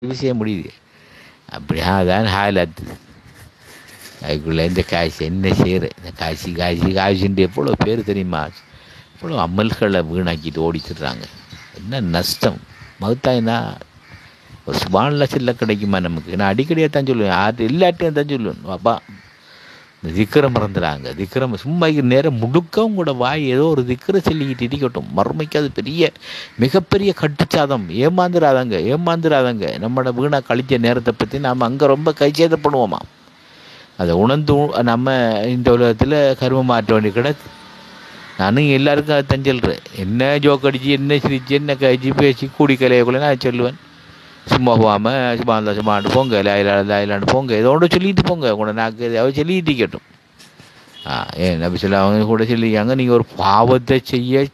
விஷயம் முடியுது. அப்படியா அதான் ஹாலாத்து. அதுக்குள்ளே இந்த காசு என்ன செய்கிற, இந்த காசு காசு காசுன்ட்டு எவ்வளோ பேர் தெரியுமா, எவ்வளோ அமல்களை வீணாக்கிட்டு ஓடிச்சிடுறாங்க. என்ன நஷ்டம். மகத்தாயினா ஒரு சுபானில் சில்ல கிடைக்குமா நமக்கு? நான் அடிக்கடியாக தான் சொல்லுவேன், எல்லாட்டையும் தான் சொல்லுவேன், அப்பா இந்த திக்கரை மறந்துடாங்க. திக்கரை சும்மா நேரம் முழுக்கவும் கூட வாய் ஏதோ ஒரு திக்கரை சொல்லிக்கிட்டு இருக்கட்டும். மறுமைக்கு அது பெரிய மிகப்பெரிய கட்டுச்சாதம். ஏமாந்துடாதங்க. நம்மளோட வீணாக கழிச்ச நேரத்தை பற்றி நாம் அங்கே ரொம்ப கைச்சேதப்படுவோமா. அதை உணர்ந்து நம்ம இந்த உலகத்தில் கருமம் மாற்ற வேண்டிய கிடக்கு. நானும் எல்லாருக்கும் அதை தான் சொல்கிறேன். என்ன ஜோக் அடிச்சு, என்ன சிரிச்சு, என்ன கழிச்சு பேசி கூடி கலையக்குள்ள நான் சொல்லுவேன். சும்மா போகாமல் சும்மாண்டு போங்க, லாயிலாண்டு போங்க, ஏதோட சொல்லிட்டு போங்க. கூட நாக்கு ஏதாவது சொல்லிட்டு கேட்டும். ஏன் நபி சொல்லி அவங்க கூட சொல்லிக்காங்க, நீங்கள் ஒரு பாவத்தை செய்ய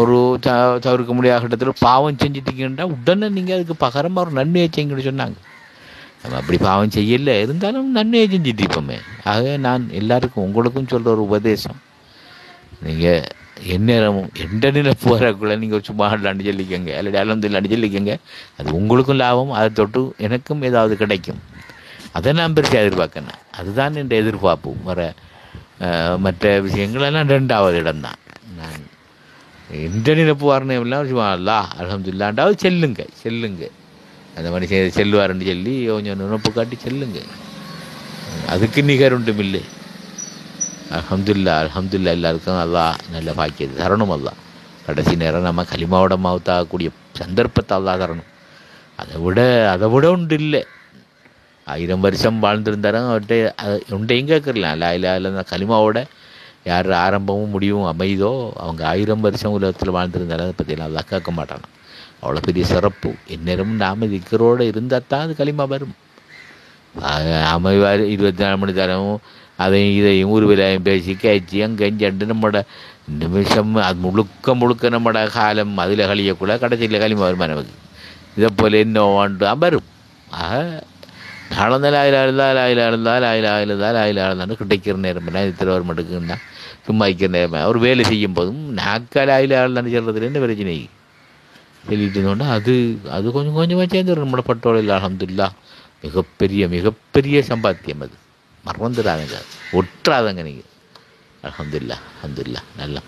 ஒரு தவிர்க்க முடியாத கட்டத்தில் பாவம் செஞ்சுட்டீங்கன்னா உடனே நீங்கள் அதுக்கு பகரமாக ஒரு நன்மையை செய்யுங்கன்னு சொன்னாங்க. நம்ம அப்படி பாவம் செய்யலை, இருந்தாலும் நன்மையை செஞ்சுட்டு இருப்போமே. ஆக நான் எல்லாருக்கும் உங்களுக்கும் சொல்கிற ஒரு உபதேசம், நீங்கள் எந்நேரமும் எந்த நிலைப்பு வரக்குள்ள நீங்கள் சும்மா ஆடலான்னு சொல்லிக்கோங்க, அல்லது அலமதுல்லான்னு சொல்லிக்கோங்க. அது உங்களுக்கும் லாபம், அதை தொட்டு எனக்கும் ஏதாவது கிடைக்கும். அதை நான் பெருசாக எதிர்பார்க்கணும். அதுதான் என்ற எதிர்பார்ப்பு. மற்ற விஷயங்களெல்லாம் 2வது இடம்தான். நான் எந்த நிலைப்பு வரணும் எல்லாம் சும்மா அல்லா அல்ஹம்துலில்லாஹ்ண்டாவது செல்லுங்க. அந்த மனுஷன் செல்வாருன்னு சொல்லி கொஞ்சம் நினைப்பு காட்டி செல்லுங்க. அதுக்கு நிகர் ஒன்றும் இல்லை. அல்ஹம்துலில்லாஹ் எல்லாருக்கும் அல்லாஹ் நல்ல பாக்கியது தரணும். அல்லாஹ் கடைசி நேரம் நம்ம கலிமாவோட மௌத்தாகக்கூடிய சந்தர்ப்பத்தை அல்லாஹ் தரணும். அதை விட ஒன்று இல்லை. 1000 வருஷம் வாழ்ந்திருந்தாலும் ஒன்றையும் கேட்கலாம். இல்லை கலிமாவோட யார் ஆரம்பமும் முடிவும் அமைதோ அவங்க 1000 வருஷம் உலகத்தில் வாழ்ந்திருந்தாலும் அதை பற்றியெல்லாம் அல்லாஹ் கேட்க மாட்டானோ. அவ்வளோ பெரிய சிறப்பு. எந்நேரமும் நாம் திக்கரோடு இருந்தால் தான் அது களிமா வரும். அமைவார் 24 மணி நேரமும் அதையும் இதையும் ஊர்விலையும் பேசி கேச்சு அங்கெஞ்சண்டு நம்மளோட நிமிஷம் அது முழுக்க நம்மளோட காலம் அதில் கழியக்கூட கடைசியில் களிமா வருமா நமக்கு. இதை போல் என்ன வாண்டாம் வரும். நாளந்தான் லாயிலாஇருந்தால் கிடைக்கிற நேரம் என்ன திருவாரூர் மட்டுக்குன்னா சும்மா வைக்கிற நேரம் ஒரு வேலை செய்யும் போதும் நாக்கால் லாயிலாஇருந்தான்னு சொல்கிறதுல என்ன பிரச்சனை சொல்லிட்டு இருந்தோன்னா அது கொஞ்சமாக சேர்ந்து நம்மளோட பட்டோலையில் அல்ஹம்துலில்லாஹ் மிகப்பெரிய சம்பாத்தியம். அது மறந்துடாதங்க, ஒற்றாதங்க நீங்கள். அல்ஹம்துலில்லாஹ் நல்லா